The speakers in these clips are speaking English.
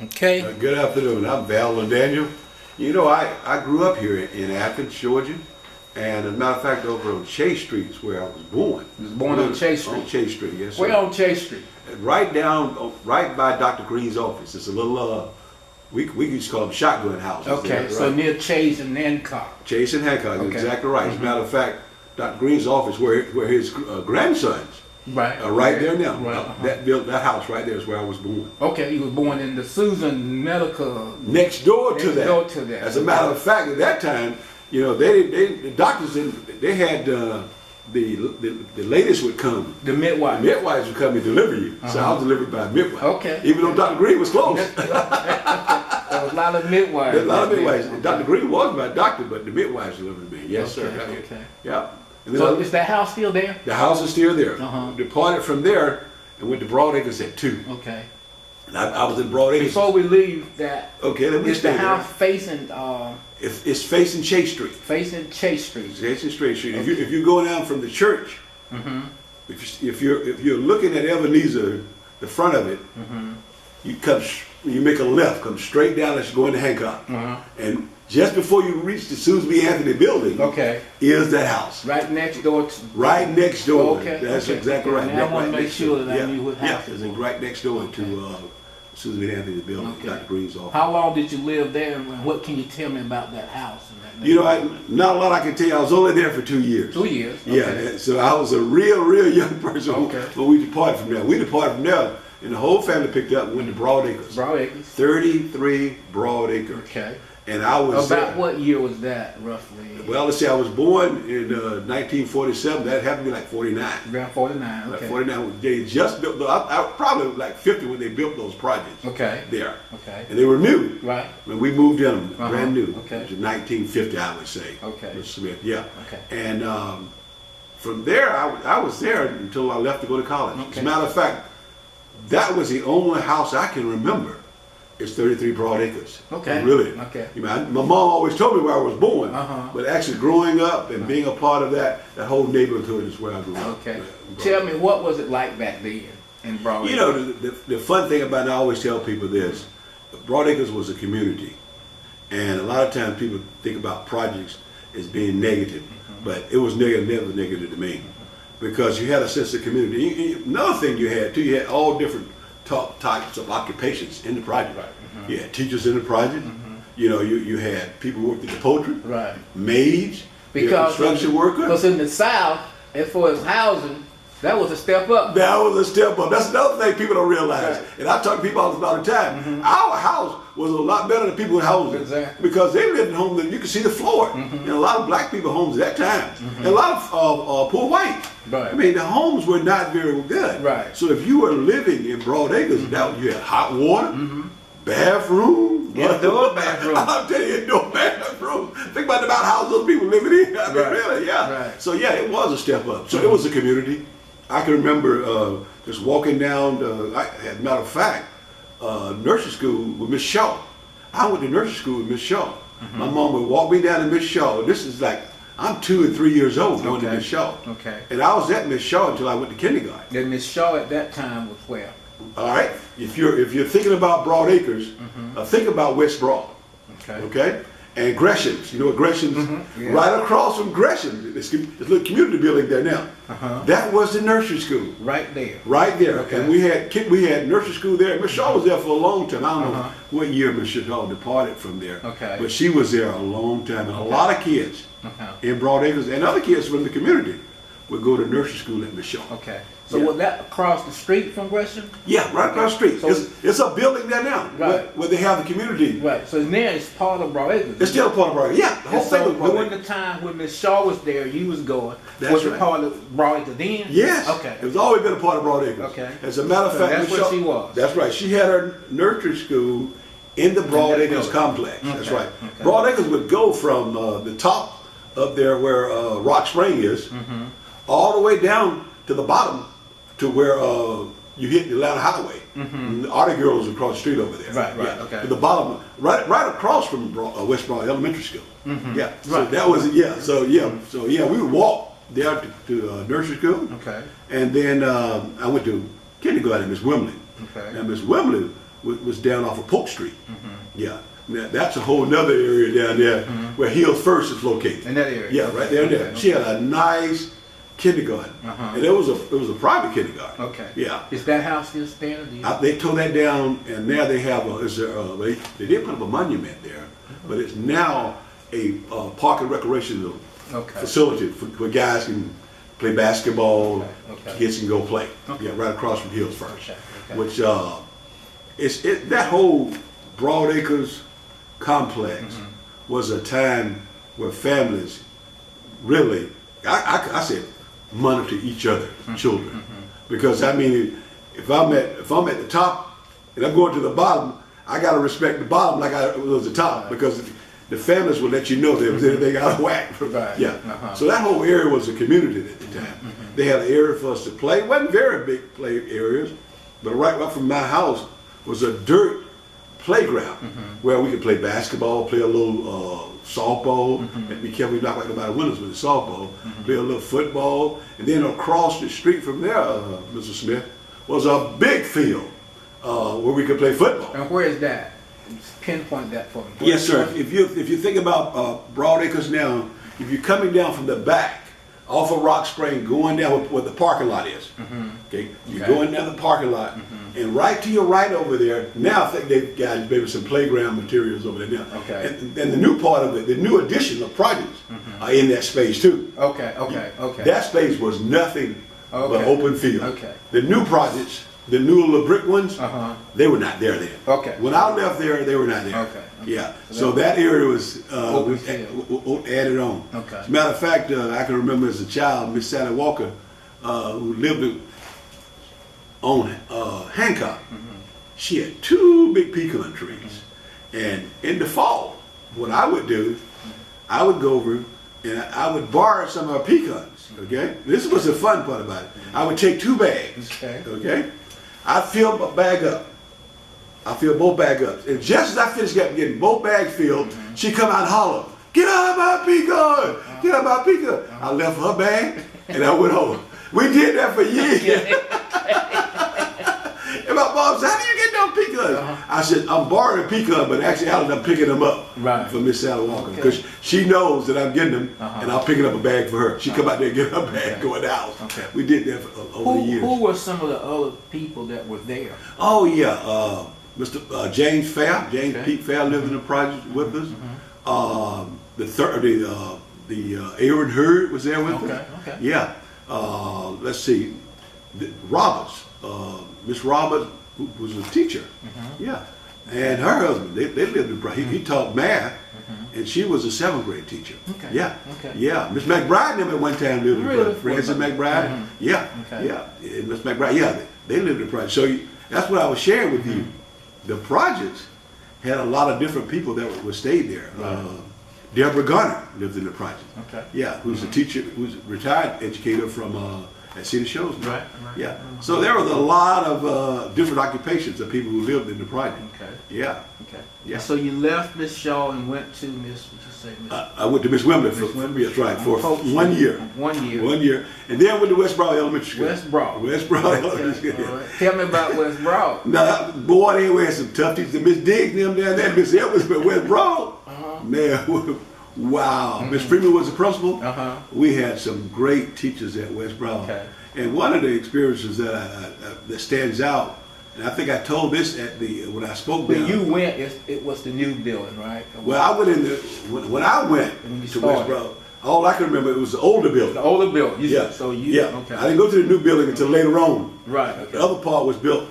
Okay. Good afternoon. I'm Val and Daniel. You know, I grew up here in Athens, Georgia, and as a matter of fact, over on Chase Street is where I was born. You was born on Chase Street? On Chase Street, yes, sir. Where on Chase Street? Right down, right by Dr. Green's office. It's a little, we used to call them shotgun houses. Okay, there, so right? near Chase and Hancock. Chase and Hancock, Okay. exactly right. As a matter of fact, Dr. Green's office, where his grandsons Right. are right there now. Right. That house right there is where I was born. Okay, you was born in the Susan Medical. Next door to that. Door to that. As a matter of fact, at that time, you know, the doctors they had the ladies would come. The midwife. The midwives would come and deliver you. So I was delivered by a midwife. Okay. Even though Dr. Green was close. There was a lot of midwives. There's a lot of midwives. Okay. Dr. Green was my doctor, but the midwives delivered me. Yes, Okay, sir. okay. Yeah. And then So is that house still there? the house is still there. Uh-huh. Departed from there and went to Broadacres at 2. Okay. And I was in Broadacres. Before we leave that, Okay, let me is the stay house there. facing It's facing Chase Street. Chase Street? Facing Straight Street. If you go down from the church, if you're looking at Ebenezer, the front of it, you make a left, come straight down as you go into Hancock, and just before you reach the Susan B. Anthony building, Okay. is that house Right next door to. right next door. Okay, That's okay. exactly right. Now I want to Right make next sure door. that I knew what house Yeah, it it's right next door to Susan B. Anthony building, Okay. Dr. Green's office. How long did you live there, and what can you tell me about that house? And that You know, not a lot I can tell you. I was only there for 2 years. 2 years. Yeah, Okay. so I was a real young person Okay. when we departed from there. We departed from there, and the whole family picked up and went to Broadacres. Broadacres. 33 Broadacres. Okay. And I was About what year was that, roughly? Well, let's see, I was born in 1947. That happened to be like 49. Around 49. Like Okay. 49. They just built, I probably like 50 when they built those projects Okay. there. Okay. And they were new. Right. When we moved in them, brand new. Okay. It was 1950, I would say. Okay. Mr. Smith, yeah. Okay. And from there, I was there until I left to go to college. As Okay. a matter of fact, that was the only house I can remember. It's 33 Broadacres. Okay. Really. Okay. You know, my mom always told me where I was born, Uh-huh. but actually growing up and being a part of that whole neighborhood is where I grew up. Okay. Yeah. Tell me, what was it like back then in Broadacres? You know, the fun thing about it, I always tell people this, Broadacres was a community. And a lot of times people think about projects as being negative, but it was never negative to me. Because you had a sense of community. Another thing you had too, you had all different types of occupations in the project. Right. You had teachers in the project. You know, you had people who worked at the poultry, Right. maids, you had construction workers. Because in the South, as far as housing, that was a step up. That was a step up. That's another thing people don't realize. Right. And I talk to people all the time. Our house was a lot better than people in houses. Exactly. Because they lived in homes that you could see the floor. And a lot of black people homes at that time. And a lot of poor white. Right. I mean, the homes were not very good. Right. So if you were living in Broadacres, that you had hot water, bathroom. Indoor bathroom. I'll tell you, indoor bathroom. Think about the amount of houses those people living in. I mean, Right. really, yeah. Right. So yeah, it was a step up. So it was a community. I can remember just walking down, as a matter of fact, nursery school with Miss Shaw. I went to nursery school with Miss Shaw. My mom would walk me down to Miss Shaw. This is like, I'm 2 and 3 years old going to Okay. Miss Shaw. Okay. And I was at Miss Shaw until I went to kindergarten. Then Miss Shaw at that time was where? All right? If you're thinking about Broadacres, think about West Broad. Okay. Okay? And Gresham's, you know what Gresham's? Yeah. Right across from Gresham, this little community building there now. That was the nursery school. Right there. Right there. Okay. And we had nursery school there. Miss Shaw was there for a long time. I don't know what year Miss Shaw departed from there. Okay. But she was there a long time. And a lot of kids in Broadacres and other kids from the community would go to nursery school at Miss Shaw. Okay. So Yeah. was that across the street from Gresham? Yeah, right across the street. So- It's a building there now Right. where they have the community. Right. So now it's part of Broadacres. It's still a part of Broadacres. Yeah, the whole And thing so was during Broadacres. the time when Miss Shaw was there, you was going. That's was it right. part of Broadacres then? Yes. Okay. It's always been a part of Broadacres. Okay. As a matter of So fact, that's Miss where Shaw- she was. That's right. She had her nursery school in the Broadacres building. complex. That's Okay. right. Okay. Broadacres would go from the top up there where Rock Spring is, all the way down to the bottom to where you hit the Atlanta Highway. And the Artie Girls across the street over there. Right, right, Yeah. okay. To the bottom, right across from West Broad Elementary School. Yeah. So Right. that was yeah. So yeah, we would walk there to nursery school. Okay. And then I went to kindergarten at Miss Wimley. Okay. And Miss Wimley was down off of Polk Street. Yeah. Now, that's a whole nother area down there where Hills First is located. In that area? Yeah, Okay. right there. Okay. She had a nice kindergarten, and it was a private kindergarten. Okay. Yeah. Is that house still standing? Do you- They tore that down, and now they have they did put up a monument there, but it's now a park and recreational Okay. facility for guys can play basketball. Okay. Kids can go play. Okay. Yeah, right across from Hills First. Okay. Okay. Which that whole Broad Acres complex was a time where families really, I said, monitor each other, children, because I mean, if I'm at the top and I'm going to the bottom, I gotta respect the bottom like I was the top, because the families will let you know there was anything out of whack. Right. Yeah. So that whole area was a community at the time. They had an area for us to play. It wasn't very big play areas, but right up from my house was a dirt playground where we could play basketball, play a little softball, and be careful not like nobody winners with the softball, play a little football, and then across the street from there, Mr. Smith, was a big field where we could play football. And where is that? Pinpoint that for me. Yes, sir. If you think about Broad Acres now, if you're coming down from the back, off of Rock Spring, going down where the parking lot is, okay, you're going down the parking lot, and right to your right over there, now I think they've got maybe some playground materials over there now. Okay. And the new part of it, the new addition of projects are in that space too. Okay. That space was nothing but Okay. open field. Okay. The new projects, the new little brick ones, they were not there then. Okay. When I left there, they were not there. Okay. Yeah. So that area was Open added on. Okay. As a matter of fact, I can remember as a child, Miss Sally Walker, who lived on Hancock. She had 2 big pecan trees, and in the fall, what I would do, I would go over and I would borrow some of her pecans. Okay. This was the fun part about it. I would take 2 bags. Okay. Okay. I'd fill my bag up. I fill both bags up. And just as I finished getting both bags filled, she come out and holler, "Get out of my pecan! Get out of my pecan!" I left her bag and I went home. We did that for years. And my mom said, "How do you get those pecans?" I said, "I'm borrowing a pecan, but actually I ended up picking them up for Miss Sally Walker, because she knows that I'm getting them, and I'm picking up a bag for her. She come out there and get her bag, go in the house. Okay. We did that for, over the years. Who were some of the other people that were there? Oh yeah, Mr. James Fair, Pete Fair lived in the project with us. Aaron Hurd was there with us. Okay. Yeah. Let's see, Roberts, Miss Roberts, who was a teacher. Yeah. And her husband, they lived in the project. He taught math, and she was a 7th grade teacher. Okay. Yeah. Okay. Yeah. Miss McBride them at one time lived in the Really? project. Francis McBride. Yeah. Okay. Yeah. And Miss McBride. Yeah. They lived in the project. So that's what I was sharing with you. The projects had a lot of different people that were stayed there. Deborah Garner lived in the project. Okay. Yeah, who's a teacher, who's a retired educator from at Cedar Shows. Right. Yeah. So there was a lot of different occupations of people who lived in the project. Okay. Yeah. Okay. Yeah. So you left Miss Shaw and went to Miss, what you say, Miss? I went to Miss Wembley for, Miss Wembley. that's right, for Polk Street. 1 year. 1 year. 1 year. And then went to West Broad Elementary School. West Broad. West Broad Elementary Okay. School. All right. Tell me about West Broad. Now, boy, they were some tough teachers. Miss Diggs, them down there, Miss Evans, but West Broad, man, wow. Miss Freeman was the principal. We had some great teachers at West Broad. Okay. And one of the experiences that stands out, and I think I told this at when I spoke When down. you went, it was the new building, right? Well, I went in when I went When you to started. West Broad, all I can remember, it was the older building. The older building. You Yeah. said, so you, yeah. okay. I didn't go to the new building until later on. Right, okay. The other part was built.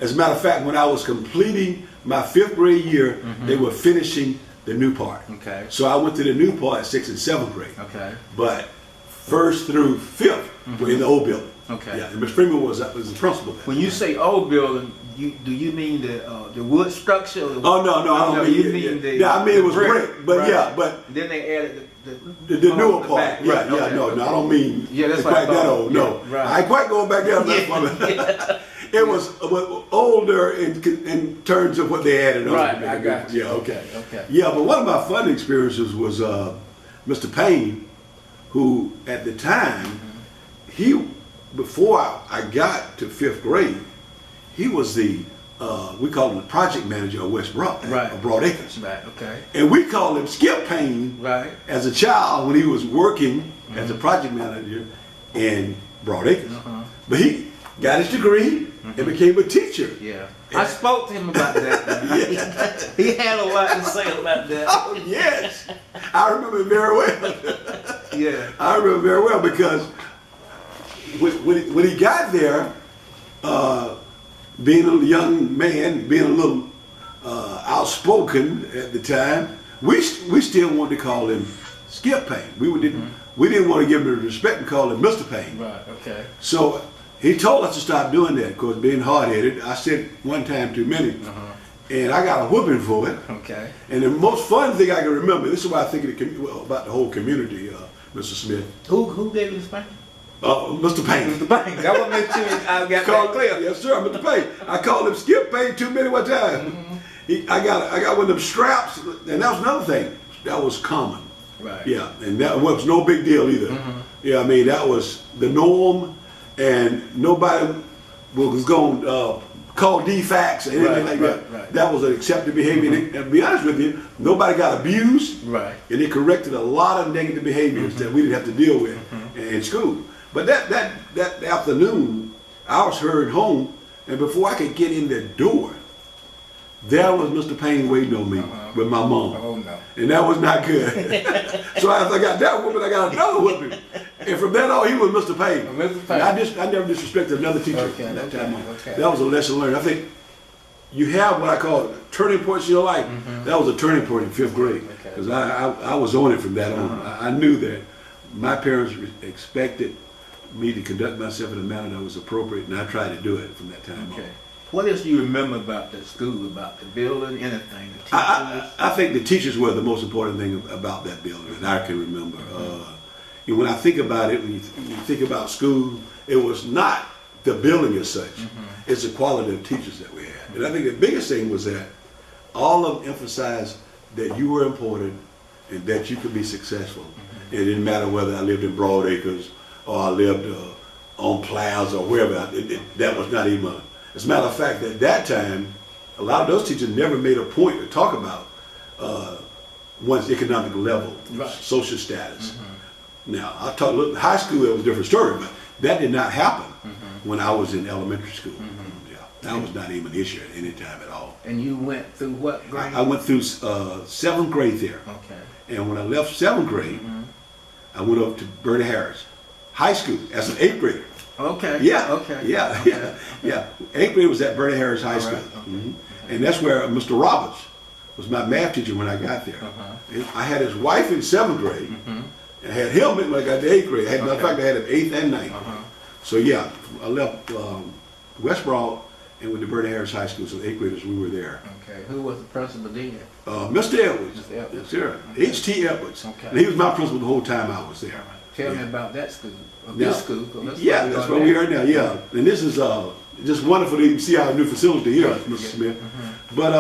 As a matter of fact, when I was completing my 5th grade year, they were finishing the new part. Okay. So I went to the new part at 6th and 7th grade. Okay. But 1st through 5th were in the old building. Okay. Yeah. And Miss Freeman was the principal there. When you say old building, do you mean the wood structure? Or the, Oh no, I don't mean. You mean the? Yeah, I mean it was brick, brick, but right. yeah, but then they added the newer the part. back. Right, Right, yeah, okay, no, okay. I don't mean Yeah, that's it's what I quite that thought. old. Yeah, No, right. I ain't quite going back there. It was older in terms of what they added on. Right, to make I it got good. you. Yeah, okay. Okay. Yeah, but one of my fun experiences was Mr. Payne, who at the time, before I got to 5th grade, he was the we called him the project manager of West Broad, Right. of Broad Acres. Right. Okay. And we called him Skip Payne Right. as a child when he was working as a project manager in Broad Acres. But he got his degree and became a teacher. Yeah. I spoke to him about that. He had a lot to say about that. Oh, yes. I remember it very well. Yeah. I remember very well because when he got there, being a young man, being a little outspoken at the time, we still wanted to call him Skip Payne. We didn't want to give him the respect and call him Mr. Payne. Right. Okay. So he told us to stop doing that because being hard-headed, I said one time too many, and I got a whooping for it. Okay. And the most fun thing I can remember, this is what I think about the whole community, Mr. Smith. Who gave you the spank? Mr. Payne. Mr. Payne. That would make sure I got that clear. Yes, sir, Mr. Payne. I called him Skip Payne too many one time. I got one of them straps, and that was another thing. That was common. Right. Yeah, and that was no big deal either. Yeah, I mean, that was the norm, and nobody was going to call defects or anything like that. Right. That was an accepted behavior. And to be honest with you, nobody got abused, Right. and it corrected a lot of negative behaviors that we didn't have to deal with in school. But that afternoon, I was hurried home, and before I could get in the door, there was Mr. Payne waiting on me with my mom. Oh no. And that was not good. So after I got that whooping, I got another whooping. And from then on, he was Mr. Payne. Mr. Payne. I never disrespected another teacher Okay, at that time. okay. That was a lesson learned. I think you have what I call turning points in your life. That was a turning point in 5th grade. Okay. Because I was on it from that on. I knew that my parents expected me to conduct myself in a manner that was appropriate, and I tried to do it from that time Okay. on. What else do you remember about the school, about the building, anything? The teachers? I think the teachers were the most important thing about that building that I can remember. When I think about it, when you think about school, it was not the building as such. It's the quality of teachers that we had. And I think the biggest thing was that all of them emphasized that you were important and that you could be successful. It didn't matter whether I lived in Broad Acres or I lived on Plaza or wherever. That was not even as a matter of fact, at that time, a lot of those teachers never made a point to talk about one's economic level, Right. social status. Now, I taught a little high school, it was a different story, but that did not happen when I was in elementary school. Yeah, that was not even an issue at any time at all. And you went through what grade? I went through 7th grade there. Okay. And when I left 7th grade, I went up to Bernie Harris High School as an 8th grader. Okay. Yeah. Okay. Yeah. 8th grade was at Bernie Harris High School. Okay. And that's where Mr. Roberts was my math teacher when I got there. And I had his wife in 7th grade. And I had him when I got to 8th grade. Matter of fact, I had him 8th and 9th. So yeah, I left West Broad and went to Bernie Harris High School. So 8th graders, we were there. Okay. Who was the principal then? Mr. Edwards. Mr. Edwards. Yes, sir. H.T. Edwards. Okay. And he was my principal the whole time I was there. Tell me about that school. This school. 'Cause Yeah, that's where we are now. Yeah, and this is just wonderful to see our new facility here, Mr. Smith. But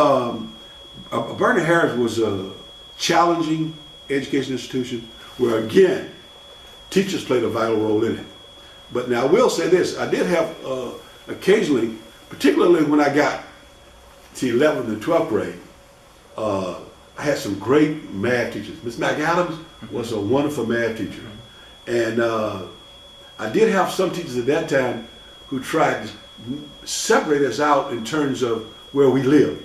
Bernie Harris was a challenging education institution where, again, teachers played a vital role in it. But now I will say this: I did have occasionally, particularly when I got to 11th and 12th grade, I had some great math teachers. Miss McAdams was a wonderful math teacher. And I did have some teachers at that time who tried to separate us out in terms of where we lived.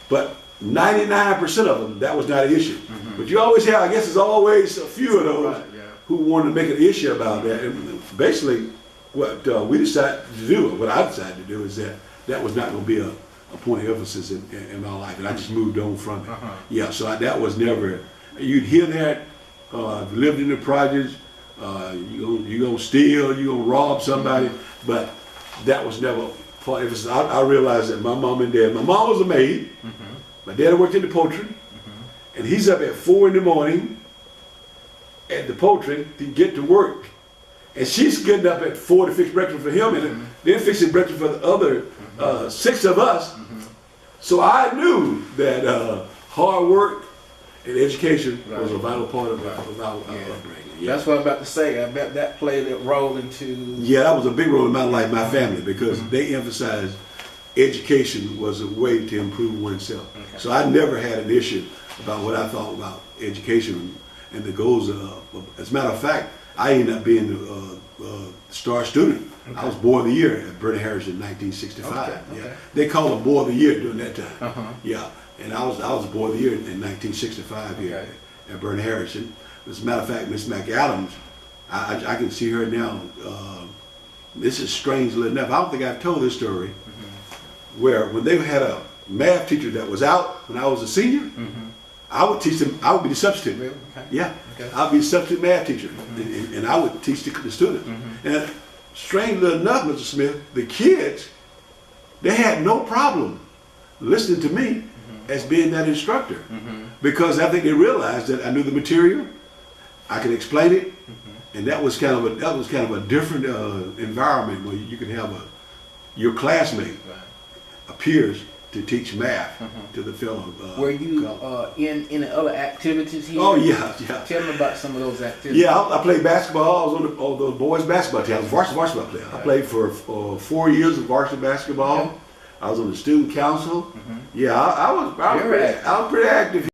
But 99% of them, that was not an issue. But you always have, I guess there's always a few of those who wanted to make an issue about that. And basically what we decided to do, or what I decided to do, is that was not going to be a point of emphasis in my life. And I just moved on from it. Yeah, so that was never, you'd hear that. If you lived in the projects, you gonna steal, you gonna rob somebody, but that was never part of it. I realized that my mom and dad, my mom was a maid, my dad worked in the poultry, and he's up at 4 in the morning at the poultry to get to work. And she's getting up at 4 to fix breakfast for him, and then fixing breakfast for the other 6 of us. So I knew that hard work and education was a vital part of our upbringing. Yeah. That's what I'm about to say. I bet that played a role into. Yeah, that was a big role in my life, my family, because they emphasized education was a way to improve oneself. Okay. So I never had an issue about what I thought about education and the goals of. As a matter of fact, I ended up being the star student. Okay. I was Boy of the Year at Bernard Harris in 1965. Okay, okay. Yeah, they called him Boy of the Year during that time. Uh-huh. Yeah, and I was Boy of the Year in 1965 here Okay. at Bernard Harris. And as a matter of fact, Miss McAdams, I can see her now. This is strangely enough. I don't think I've told this story. Mm-hmm. Where when they had a math teacher that was out when I was a senior, Mm-hmm. I would teach them. I would be the substitute. Really? Okay. Yeah, Okay. I'd be the substitute math teacher, Mm-hmm. and I would teach the students. Mm-hmm. And strangely enough, Mr. Smith, the kids, they had no problem listening to me as being that instructor, because I think they realized that I knew the material, I could explain it, and that was kind of a different environment where you could have your classmate Right. appears to teach math to the fellow. Were you in the other activities here? Oh yeah, yeah. Tell me about some of those activities. Yeah, I played basketball. I was on the boys' basketball team. I was varsity basketball player. I played for 4 years of varsity basketball. Okay. I was on the student council. Yeah, I was Very pretty active.